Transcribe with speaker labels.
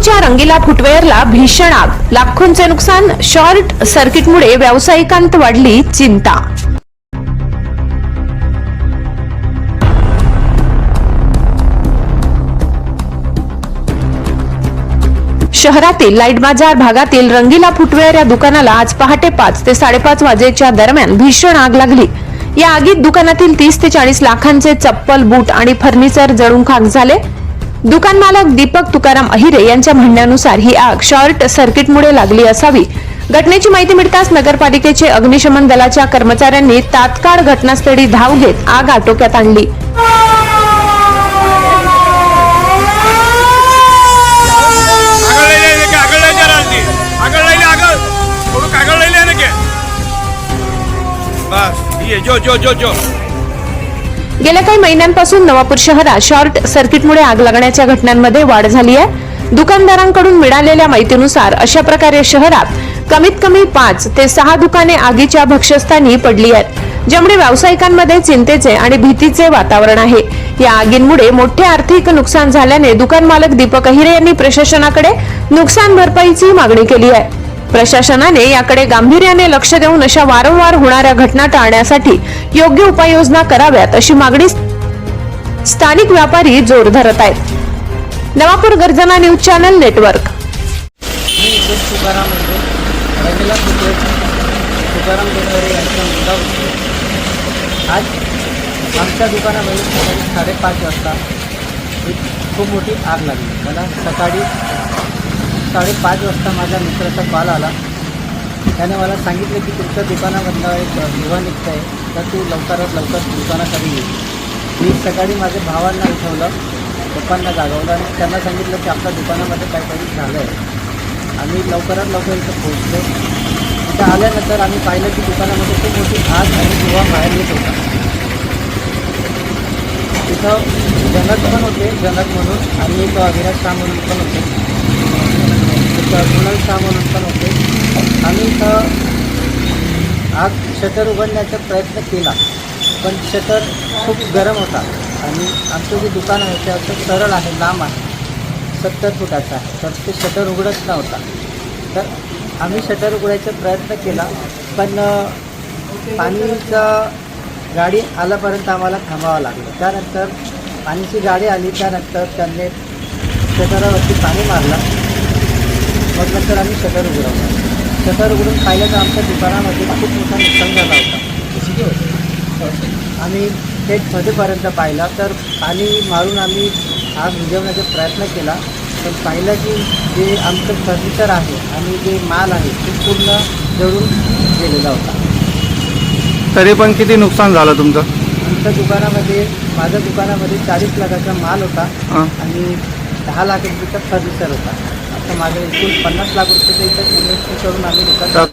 Speaker 1: नागपूरच्या रंगीला फुटवेअरला भीषण आग, लाखोंचे नुकसान, शॉर्ट सर्किटमुळे व्यावसायिकांत वाढली चिंता। शहरातील लाईट बाजार भागातील रंगीला फुटवेअर या दुकानाला आज पहाटे 5 ते 5:30 वाजेच्या दरम्यान भीषण आग लागली। या आगीत दुकानातील 30 ते 40 लाखांचे चप्पल, बूट आणि फर्निचर जळून खाक झाले। दुकान मालक दीपक तुकाराम अहिरे यांच्या म्हणण्यानुसार ही आग शॉर्ट सर्किटमुळे लागली असावी। घटनेची माहिती मिळताच नगरपालिकेचे अग्निशमन दलाच्या कर्मचाऱ्यांनी तात्काळ घटनास्थळी धाव घेत आग आटोक्यात आणली। गेल्या काही महिन्यांपासून नवापूर शहरात शॉर्ट सर्किटमुळे आग लागण्याच्या घटनांमध्ये वाढ झाली आहे। दुकानदारांकडून मिळालेल्या माहितीनुसार अशा प्रकारे शहरात कमीत कमी 5 ते 6 दुकाने आगीच्या भक्ष्यस्थानी पडली आहेत, ज्यामुळे व्यावसायिकांमध्ये चिंतेचे आणि भीतीचे वातावरण आहे। या आगींमुळे मोठे आर्थिक नुकसान झाल्याने दुकान मालक दीपक अहिरे यांनी प्रशासनाकडे नुकसान भरपाईची मागणी केली आहे। प्रशासनाने याकडे गांभीर्याने लक्ष देऊन अशा वारंवार होणाऱ्या घटना टाळण्यासाठी योग्य उपाययोजना कराव्यात अशी मागणी स्थानिक व्यापारी जोर धरत आहेत। नवापूर गर्जना न्यूज चॅनल नेटवर्क।
Speaker 2: आज आमच्या दुकानामध्ये 5:30 वाजता एक खूप मोठी आग लागली। मला सकाळी 5:30 वाजता माझ्या मित्राचा कॉल आला। त्याने मला सांगितलं की तुमच्या दुकानामधला एक धुवा निघत आहे, तर तू लवकरात लवकर दुकानाकडे ये। मी सकाळी माझ्या भावांना उठवलं, पप्पांना जागवलं आणि त्यांना सांगितलं की आपल्या दुकानामध्ये काहीतरी झालं आहे। आम्ही लवकरात लवकर इथं पोहोचलो। इथं आल्यानंतर आम्ही पाहिलं की दुकानामध्ये खूप मोठी आग आणि धुवा बाहेर येत होता। तिथं जनक पण होते, जनक म्हणून, आणि एक अविनाश शाह म्हणून पण होते, कुणाल शाह म्हणून पण होते। आम्ही इथं आग शटर उघडण्याचा प्रयत्न केला, पण शटर खूप गरम होता आणि आमचं जे दुकान आहे ते असं सरळ आहे, लांब आहे, 70 फुटाचं आहे, तर ते शटर उघडत नव्हता। तर आम्ही शटर उघडायचा प्रयत्न केला, पण पाणीचा गाडी आल्यापर्यंत आम्हाला थांबावं लागलं। त्यानंतर पाणीची गाडी आली, त्यानंतर त्यांनी शटरावरती पाणी मारला। मग नंतर आम्ही शटर उघडवलं। शटर उघडून पाहिलं तर आमच्या दुकानामध्ये खूप मोठा नुकसान झाला होता। आम्ही ते मध्येपर्यंत पाहिला तर पाणी मारून आम्ही आग विझवण्याचा प्रयत्न केला, पण पाहिलं की जे आमचं फर्निचर आहे आणि जे माल आहे ते पूर्ण जळून गेलेला होता।
Speaker 3: तरी पण किती नुकसान झालं तुमचं?
Speaker 2: आमच्या दुकानामध्ये, माझ्या दुकानामध्ये 40 लाखाचा माल होता आणि 10 लाख रुपयाचा फर्निचर होता। आता माझं एकूण 50 लाख रुपयाचं इथं इन्व्हेस्टमेंट करून आम्ही दुकान